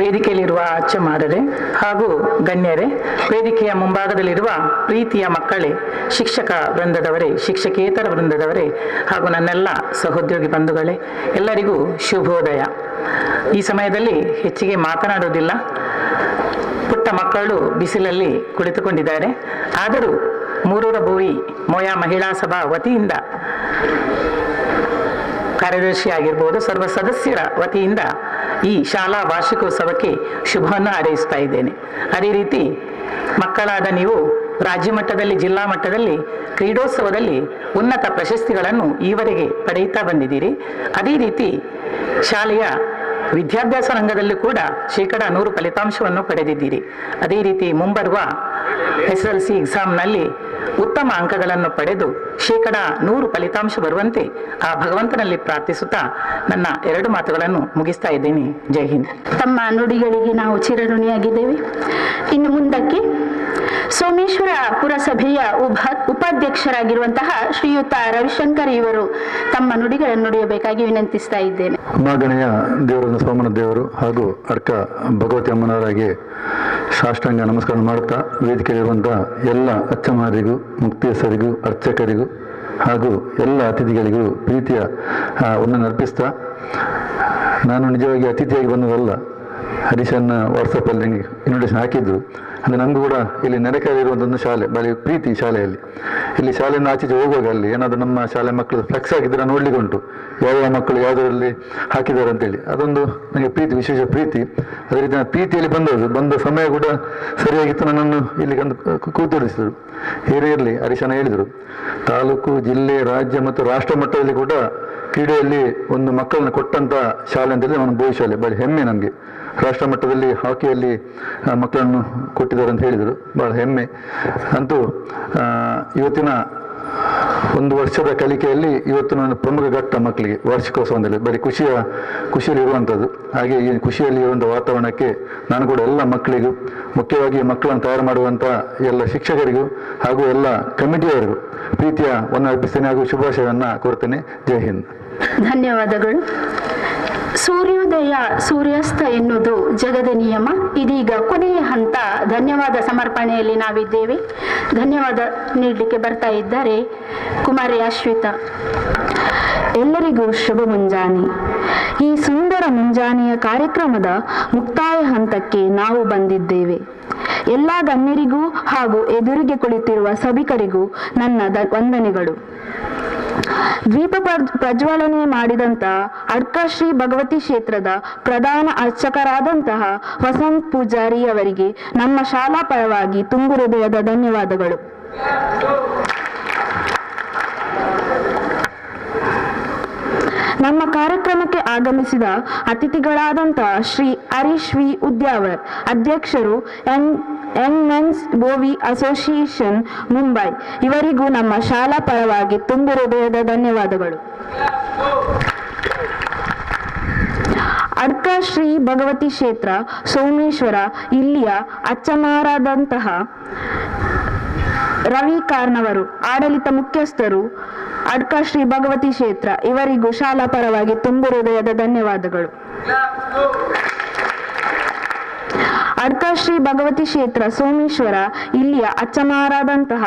ವೇದಿಕೆಯಲ್ಲಿರುವ ಅಚ್ಚಮಾರರೇ ಹಾಗೂ ಗಣ್ಯರೇ, ವೇದಿಕೆಯ ಮುಂಭಾಗದಲ್ಲಿರುವ ಪ್ರೀತಿಯ ಮಕ್ಕಳೇ, ಶಿಕ್ಷಕ ವೃಂದದವರೇ, ಶಿಕ್ಷಕೇತರ ವೃಂದದವರೇ ಹಾಗೂ ನನ್ನೆಲ್ಲ ಸಹೋದ್ಯೋಗಿ ಬಂಧುಗಳೇ, ಎಲ್ಲರಿಗೂ ಶುಭೋದಯ. ಈ ಸಮಯದಲ್ಲಿ ಹೆಚ್ಚಿಗೆ ಮಾತನಾಡುವುದಿಲ್ಲ. ಪುಟ್ಟ ಮಕ್ಕಳು ಬಿಸಿಲಲ್ಲಿ ಕುಳಿತುಕೊಂಡಿದ್ದಾರೆ. ಆದರೂ ಮೂರೂರ ಬೋವಿ ಮೋಯ ಮಹಿಳಾ ಸಭಾ ವತಿಯಿಂದ, ಕಾರ್ಯದರ್ಶಿ ಆಗಿರ್ಬೋದು, ಸರ್ವ ಸದಸ್ಯರ ವತಿಯಿಂದ ಈ ಶಾಲಾ ವಾರ್ಷಿಕೋತ್ಸವಕ್ಕೆ ಶುಭವನ್ನು ಹಾರೈಸ್ತಾ ಇದ್ದೇನೆ. ಅದೇ ರೀತಿ ಮಕ್ಕಳಾದ ನೀವು ರಾಜ್ಯ ಮಟ್ಟದಲ್ಲಿ, ಜಿಲ್ಲಾ ಮಟ್ಟದಲ್ಲಿ ಕ್ರೀಡೋತ್ಸವದಲ್ಲಿ ಉನ್ನತ ಪ್ರಶಸ್ತಿಗಳನ್ನು ಈವರೆಗೆ ಪಡೆಯುತ್ತಾ ಬಂದಿದ್ದೀರಿ. ಅದೇ ರೀತಿ ಶಾಲೆಯ ವಿದ್ಯಾಭ್ಯಾಸ ರಂಗದಲ್ಲಿ ಕೂಡ 100% ಫಲಿತಾಂಶವನ್ನು ಪಡೆದಿದ್ದೀರಿ. ಅದೇ ರೀತಿ ಮುಂಬರುವ SSLC ಎಕ್ಸಾಮ್ನಲ್ಲಿ ಉತ್ತಮ ಅಂಕಗಳನ್ನು ಪಡೆದು 100% ಫಲಿತಾಂಶ ಬರುವಂತೆ ಆ ಭಗವಂತನಲ್ಲಿ ಪ್ರಾರ್ಥಿಸುತ್ತಾ ನನ್ನ ಎರಡು ಮಾತುಗಳನ್ನು ಮುಗಿಸ್ತಾ ಇದ್ದೇನೆ. ಜೈ ಹಿಂದ್. ತಮ್ಮ ನುಡಿಗಳಿಗೆ ನಾವು ಚಿರಋಣಿಯಾಗಿದ್ದೇವೆ. ಇನ್ನು ಮುಂದಕ್ಕೆ ಸೋಮೇಶ್ವರ ಪುರಸಭೆಯ ಉಪಾಧ್ಯಕ್ಷರಾಗಿರುವಂತಹ ಶ್ರೀಯುತ ರವಿಶಂಕರ್ ಇವರು ತಮ್ಮ ನುಡಿಗಳನ್ನು ನುಡಿಯಬೇಕಾಗಿ ವಿನಂತಿಸ್ತಾ ಇದ್ದೇನೆ. ಮಾಗಣೆಯ ದೇವರನ್ನು ಸೋಮನ ದೇವರು ಹಾಗೂ ಅರ್ಕ ಭಗವತಿ ಅಮ್ಮನವರಾಗಿ ಸಾಷ್ಟಾಂಗ ನಮಸ್ಕಾರ ಮಾಡುತ್ತಾ, ವೇದಿಕೆಯಲ್ಲಿರುವಂಥ ಎಲ್ಲ ಅಚ್ಚಮಾರಿಗೂ, ಮುಕ್ತೇಸರಿಗೂ, ಅರ್ಚಕರಿಗೂ ಹಾಗೂ ಎಲ್ಲ ಅತಿಥಿಗಳಿಗೂ ಪ್ರೀತಿಯ ಒಂದನ್ನು ಅರ್ಪಿಸ್ತಾ, ನಾನು ನಿಜವಾಗಿ ಅತಿಥಿಯಾಗಿ ಬಂದದಲ್ಲ. ಹರೀಶನ್ನ ವಾಟ್ಸಪ್ಪಲ್ಲಿ ನನಗೆ ಇನ್ವಿಟೇಷನ್ ಹಾಕಿದ್ರು. ಅಂದರೆ ನಮಗೂ ಕೂಡ ಇಲ್ಲಿ ನೆರೆಕಲ್ಲಿರುವಂಥ ಒಂದು ಶಾಲೆ, ಬರೀ ಪ್ರೀತಿ ಶಾಲೆಯಲ್ಲಿ. ಇಲ್ಲಿ ಶಾಲೆಯನ್ನು ಆಚೆ ಹೋಗುವಾಗ ಅಲ್ಲಿ ಏನಾದರೂ ನಮ್ಮ ಶಾಲೆ ಮಕ್ಕಳು ಫ್ಲೆಕ್ಸ್ ಹಾಕಿದ್ರೆ ನೋಡ್ಲಿಕ್ಕೆ ಉಂಟು, ಯಾವ ಮಕ್ಕಳು ಯಾವುದರಲ್ಲಿ ಹಾಕಿದ್ದಾರೆ ಅಂತೇಳಿ. ಅದೊಂದು ನನಗೆ ಪ್ರೀತಿ, ವಿಶೇಷ ಪ್ರೀತಿ. ಅದೇ ರೀತಿ ನಾನು ಪ್ರೀತಿಯಲ್ಲಿ ಬಂದ ಸಮಯ ಕೂಡ ಸರಿಯಾಗಿತ್ತು. ನನ್ನನ್ನು ಇಲ್ಲಿ ಕೂತುಳಿಸಿದರು. ಹಿರಿಯರಲ್ಲಿ ಹರೀಶನ ಹೇಳಿದರು, ತಾಲೂಕು, ಜಿಲ್ಲೆ, ರಾಜ್ಯ ಮತ್ತು ರಾಷ್ಟ್ರ ಮಟ್ಟದಲ್ಲಿ ಕೂಡ ಕ್ರೀಡೆಯಲ್ಲಿ ಒಂದು ಮಕ್ಕಳನ್ನು ಕೊಟ್ಟಂಥ ಶಾಲೆ ಅಂತೇಳಿ ನಮ್ಮ ಬೋವಿ ಶಾಲೆ. ಭಾಳ ಹೆಮ್ಮೆ ನಮಗೆ. ರಾಷ್ಟ್ರ ಮಟ್ಟದಲ್ಲಿ ಹಾಕಿಯಲ್ಲಿ ಮಕ್ಕಳನ್ನು ಕೊಟ್ಟಿದ್ದಾರೆ ಅಂತ ಹೇಳಿದರು. ಭಾಳ ಹೆಮ್ಮೆ. ಅಂತೂ ಇವತ್ತಿನ ಒಂದು ವರ್ಷದ ಕಲಿಕೆಯಲ್ಲಿ ಇವತ್ತು ನಾನು ಪ್ರಮುಖ ಘಟ್ಟ ಮಕ್ಕಳಿಗೆ ವಾರ್ಷಿಕೋತ್ಸವದಲ್ಲಿ ಬರೀ ಖುಷಿಯಲ್ಲಿ ಇರುವಂಥದ್ದು. ಹಾಗೆ ಈ ಖುಷಿಯಲ್ಲಿ ಇರುವಂಥ ವಾತಾವರಣಕ್ಕೆ ನಾನು ಕೂಡ ಎಲ್ಲ ಮಕ್ಕಳಿಗೂ, ಮುಖ್ಯವಾಗಿ ಮಕ್ಕಳನ್ನು ತಯಾರು ಮಾಡುವಂಥ ಎಲ್ಲ ಶಿಕ್ಷಕರಿಗೂ ಹಾಗೂ ಎಲ್ಲ ಕಮಿಟಿಯವರಿಗೂ ಪ್ರೀತಿಯ ಅರ್ಪಿಸ್ತೇನೆ ಹಾಗೂ ಶುಭಾಶಯವನ್ನು ಕೋರ್ತೇನೆ. ಜೈ ಹಿಂದ್. ಧನ್ಯವಾದಗಳು. ಸೂರ್ಯೋದಯ ಸೂರ್ಯಾಸ್ತ ಎನ್ನುವುದು ಜಗದ ನಿಯಮ. ಇದೀಗ ಕೊನೆಯ ಹಂತ ಧನ್ಯವಾದ ಸಮರ್ಪಣೆಯಲ್ಲಿ ನಾವಿದ್ದೇವೆ. ಧನ್ಯವಾದ ನೀಡಲಿಕ್ಕೆ ಬರ್ತಾ ಇದ್ದಾರೆ ಕುಮಾರಿ ಅಶ್ವಿತಾ. ಎಲ್ಲರಿಗೂ ಶುಭ ಮುಂಜಾನೆ. ಈ ಸುಂದರ ಮುಂಜಾನೆಯ ಕಾರ್ಯಕ್ರಮದ ಮುಕ್ತಾಯ ಹಂತಕ್ಕೆ ನಾವು ಬಂದಿದ್ದೇವೆ. ಎಲ್ಲ ಗಣ್ಯರಿಗೂ ಹಾಗೂ ಎದುರಿಗೆ ಕುಳಿತಿರುವ ಸಭಿಕರಿಗೂ ನನ್ನ ವಂದನೆಗಳು. ದೀಪ ಪ್ರಜ್ವಲನೆ ಮಾಡಿದಂಥ ಅಡ್ಕ ಶ್ರೀ ಭಗವತಿ ಕ್ಷೇತ್ರದ ಪ್ರಧಾನ ಅರ್ಚಕರಾದಂತಹ ವಸಂತ್ ಪೂಜಾರಿ ಅವರಿಗೆ ನಮ್ಮ ಶಾಲಾ ಪರವಾಗಿ ತುಂಬು ಹೃದಯದ ಧನ್ಯವಾದಗಳು. ನಮ್ಮ ಕಾರ್ಯಕ್ರಮಕ್ಕೆ ಆಗಮಿಸಿದ ಅತಿಥಿಗಳಾದಂತಹ ಶ್ರೀ ಹರೀಶ್ ವಿ ಉದ್ಯಾವರ್, ಅಧ್ಯಕ್ಷರು young men's Bovi association Mumbai, ಇವರಿಗೂ ನಮ್ಮ ಶಾಲಾ ಪರವಾಗಿ ತುಂಬು ಹೃದಯದ ಧನ್ಯವಾದಗಳು. ಅಡ್ಕ ಶ್ರೀ ಭಗವತಿ ಕ್ಷೇತ್ರ ಸೋಮೇಶ್ವರ, ಇಲ್ಲಿಯ ಅಚ್ಚಮಾರಾದಂತಹ ರವಿ ಕಾರ್ನವರು, ಆಡಳಿತ ಮುಖ್ಯಸ್ಥರು, ಅಡ್ಕ ಶ್ರೀ ಭಗವತಿ ಕ್ಷೇತ್ರ, ಇವರಿಗೂ ಶಾಲಾ ಪರವಾಗಿ ತುಂಬು ಹೃದಯದ ಧನ್ಯವಾದಗಳು. ಅಡ್ಕ ಶ್ರೀ ಭಗವತಿ ಕ್ಷೇತ್ರ ಸೋಮೇಶ್ವರ, ಇಲ್ಲಿಯ ಅಚ್ಚಮಾರಾದಂತಹ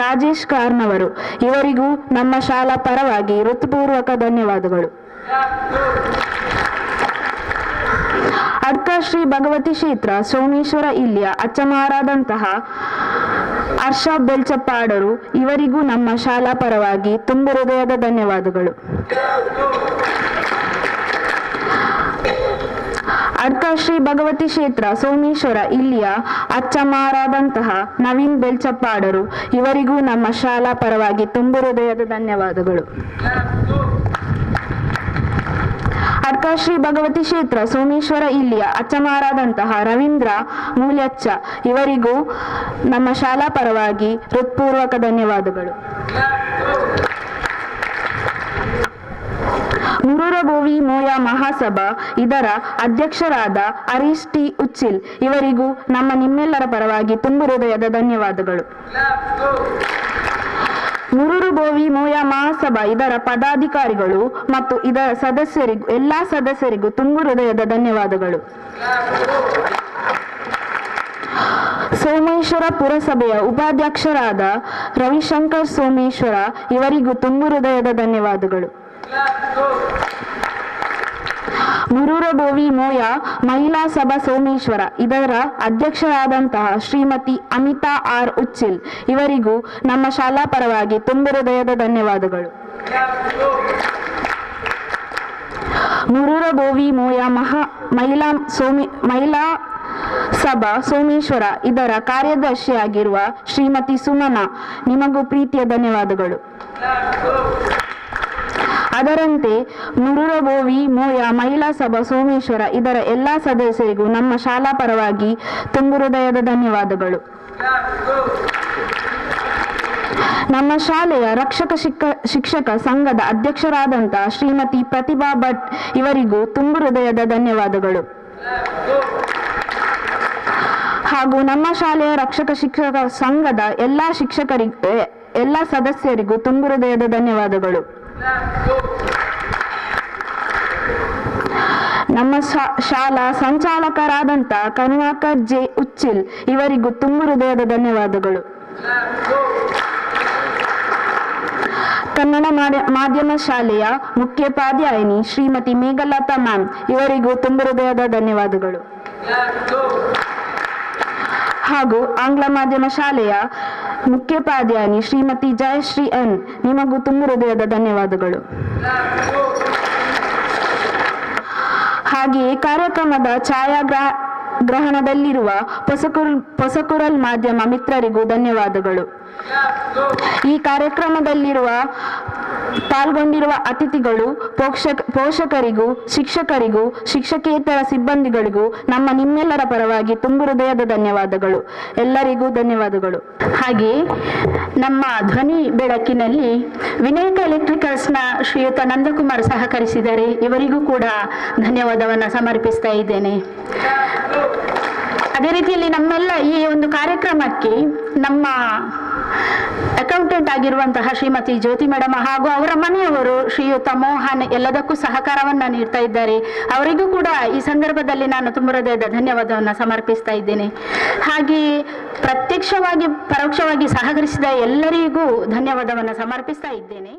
ರಾಜೇಶ್ ಕಾರ್ನವರು, ಇವರಿಗೂ ನಮ್ಮ ಶಾಲಾ ಪರವಾಗಿ ಹೃತ್ಪೂರ್ವಕ ಧನ್ಯವಾದಗಳು. ಅಡ್ಕ ಶ್ರೀ ಭಗವತಿ ಕ್ಷೇತ್ರ ಸೋಮೇಶ್ವರ, ಇಲ್ಲಿಯ ಅಚ್ಚಮಾರಾದಂತಹ ಹರ್ಷ ಬೆಲ್ಚಪ್ಪಾಡರು, ಇವರಿಗೂ ನಮ್ಮ ಶಾಲಾ ಪರವಾಗಿ ತುಂಬು ಹೃದಯದ ಧನ್ಯವಾದಗಳು. ಅಡ್ಕ ಶ್ರೀ ಭಗವತಿ ಕ್ಷೇತ್ರ ಸೋಮೇಶ್ವರ, ಇಲ್ಲಿಯ ಅಚ್ಚಮಾರಾದಂತಹ ನವೀನ್ ಬೆಲ್ಚಪ್ಪಾಡರು, ಇವರಿಗೂ ನಮ್ಮ ಶಾಲಾ ಪರವಾಗಿ ತುಂಬು ಹೃದಯದ ಧನ್ಯವಾದಗಳು. ಅಡ್ಕ ಶ್ರೀ ಭಗವತಿ ಕ್ಷೇತ್ರ ಸೋಮೇಶ್ವರ, ಇಲ್ಲಿಯ ಅಚ್ಚಮಾರಾದಂತಹ ರವೀಂದ್ರ ಮೂಲ್ಯಚ್ಚ, ಇವರಿಗೂ ನಮ್ಮ ಶಾಲಾ ಪರವಾಗಿ ಹೃತ್ಪೂರ್ವಕ ಧನ್ಯವಾದಗಳು. ಮುರುರಬೋವಿ ಮೋಯ ಮಹಾಸಭಾ, ಇದರ ಅಧ್ಯಕ್ಷರಾದ ಹರೀಶ್ ಟಿ ಉಚ್ಚಿಲ್, ಇವರಿಗೂ ನಿಮ್ಮೆಲ್ಲರ ಪರವಾಗಿ ತುಂಬು ಹೃದಯದ ಧನ್ಯವಾದಗಳು. ಮುರುರಬೋವಿ ಮೋಯ ಮಹಾಸಭಾ, ಇದರ ಪದಾಧಿಕಾರಿಗಳು ಮತ್ತು ಇದರ ಎಲ್ಲಾ ಸದಸ್ಯರಿಗೂ ತುಂಬು ಹೃದಯದ ಧನ್ಯವಾದಗಳು. ಸೋಮೇಶ್ವರ ಪುರಸಭೆಯ ಉಪಾಧ್ಯಕ್ಷರಾದ ರವಿಶಂಕರ್ ಸೋಮೇಶ್ವರ, ಇವರಿಗೂ ತುಂಬು ಹೃದಯದ ಧನ್ಯವಾದಗಳು. ಮುರುರಬೋವಿ ಮೋಯ ಮಹಿಳಾ ಸಭಾ ಸೋಮೇಶ್ವರ, ಇದರ ಅಧ್ಯಕ್ಷರಾದಂತಹ ಶ್ರೀಮತಿ ಅಮಿತಾ ಆರ್ ಉಚ್ಚಿಲ್, ಇವರಿಗೂ ನಮ್ಮ ಶಾಲಾ ಪರವಾಗಿ ತುಂಬು ಹೃದಯದ ಧನ್ಯವಾದಗಳು. ಮುರುರಬೋವಿ ಮೋಯ ಮಹಿಳಾ ಸಭಾ ಸೋಮೇಶ್ವರ, ಇದರ ಕಾರ್ಯದರ್ಶಿಯಾಗಿರುವ ಶ್ರೀಮತಿ ಸುಮನಾ, ನಿಮಗೂ ಪ್ರೀತಿಯ ಧನ್ಯವಾದಗಳು. ಅದರಂತೆ ಮುರುರಬೋವಿ ಮೋಯ ಮಹಿಳಾ ಸಭಾ ಸೋಮೇಶ್ವರ, ಇದರ ಎಲ್ಲಾ ಸದಸ್ಯರಿಗೂ ನಮ್ಮ ಶಾಲಾ ಪರವಾಗಿ ತುಂಬು ಹೃದಯದ ಧನ್ಯವಾದಗಳು. ನಮ್ಮ ಶಾಲೆಯ ರಕ್ಷಕ ಶಿಕ್ಷಕ ಸಂಘದ ಅಧ್ಯಕ್ಷರಾದಂತಹ ಶ್ರೀಮತಿ ಪ್ರತಿಭಾ ಭಟ್, ಇವರಿಗೂ ತುಂಬು ಹೃದಯದ ಧನ್ಯವಾದಗಳು. ಹಾಗೂ ನಮ್ಮ ಶಾಲೆಯ ರಕ್ಷಕ ಶಿಕ್ಷಕ ಸಂಘದ ಎಲ್ಲಾ ಸದಸ್ಯರಿಗೂ ತುಂಬು ಹೃದಯದ ಧನ್ಯವಾದಗಳು. ನಮ್ಮ ಶಾಲಾ ಸಂಚಾಲಕರಾದಂಥ ಕರುಣಾಕರ್ ಜೆ ಉಚ್ಚಿಲ್, ಇವರಿಗೂ ತುಂಬು ಹೃದಯದ ಧನ್ಯವಾದಗಳು. ಕನ್ನಡ ಮಾಧ್ಯಮ ಶಾಲೆಯ ಮುಖ್ಯೋಪಾಧ್ಯಾಯಿನಿ ಶ್ರೀಮತಿ ಮೇಘಲತಾ ಮ್ಯಾಮ್, ಇವರಿಗೂ ತುಂಬು ಹೃದಯದ ಧನ್ಯವಾದಗಳು. ಹಾಗೂ ಆಂಗ್ಲ ಮಾಧ್ಯಮ ಶಾಲೆಯ ಮುಖ್ಯೋಪಾಧ್ಯಾಯಿನಿ ಶ್ರೀಮತಿ ಜಯಶ್ರೀ ಎನ್, ನಿಮಗೂ ತುಂಬು ಹೃದಯದ ಧನ್ಯವಾದಗಳು. ಹಾಗೆಯೇ ಕಾರ್ಯಕ್ರಮದ ಛಾಯಾಗ್ರಹಣದಲ್ಲಿರುವ ಪೊಸಕುರಲ್ ಮಾಧ್ಯಮ ಮಿತ್ರರಿಗೂ ಧನ್ಯವಾದಗಳು. ಈ ಕಾರ್ಯಕ್ರಮದಲ್ಲಿರುವ ಪಾಲ್ಗೊಂಡಿರುವ ಅತಿಥಿಗಳು, ಪೋಷಕರಿಗೂ, ಶಿಕ್ಷಕರಿಗೂ, ಶಿಕ್ಷಕೇತರ ಸಿಬ್ಬಂದಿಗಳಿಗೂ ನಿಮ್ಮೆಲ್ಲರ ಪರವಾಗಿ ತುಂಬು ಹೃದಯದ ಧನ್ಯವಾದಗಳು. ಎಲ್ಲರಿಗೂ ಧನ್ಯವಾದಗಳು. ಹಾಗೆ ನಮ್ಮ ಧ್ವನಿ ಬೆಳಕಿನಲ್ಲಿ ವಿನಾಯಕ ಎಲೆಕ್ಟ್ರಿಕಲ್ಸ್ನ ಶ್ರೀಯುತ ನಂದಕುಮಾರ್ ಸಹಕರಿಸಿದ್ದಾರೆ. ಇವರಿಗೂ ಕೂಡ ಧನ್ಯವಾದವನ್ನು ಸಮರ್ಪಿಸ್ತಾ ಇದ್ದೇನೆ. ಅದೇ ರೀತಿಯಲ್ಲಿ ನಮ್ಮೆಲ್ಲ ಈ ಒಂದು ಕಾರ್ಯಕ್ರಮಕ್ಕೆ ನಮ್ಮ ಅಕೌಂಟೆಂಟ್ ಆಗಿರುವಂತಹ ಶ್ರೀಮತಿ ಜ್ಯೋತಿ ಮೇಡಮ್ ಹಾಗೂ ಅವರ ಮನೆಯವರು ಶ್ರೀಯುತ ಮೋಹನ್ ಎಲ್ಲದಕ್ಕೂ ಸಹಕಾರವನ್ನ ನೀಡ್ತಾ ಇದ್ದಾರೆ. ಅವರಿಗೂ ಕೂಡ ಈ ಸಂದರ್ಭದಲ್ಲಿ ನಾನು ತುಂಬ ಹೃದಯದ ಧನ್ಯವಾದವನ್ನು ಸಮರ್ಪಿಸ್ತಾ ಇದ್ದೇನೆ. ಹಾಗೆ ಪ್ರತ್ಯಕ್ಷವಾಗಿ ಪರೋಕ್ಷವಾಗಿ ಸಹಕರಿಸಿದ ಎಲ್ಲರಿಗೂ ಧನ್ಯವಾದವನ್ನು ಸಮರ್ಪಿಸ್ತಾ ಇದ್ದೇನೆ.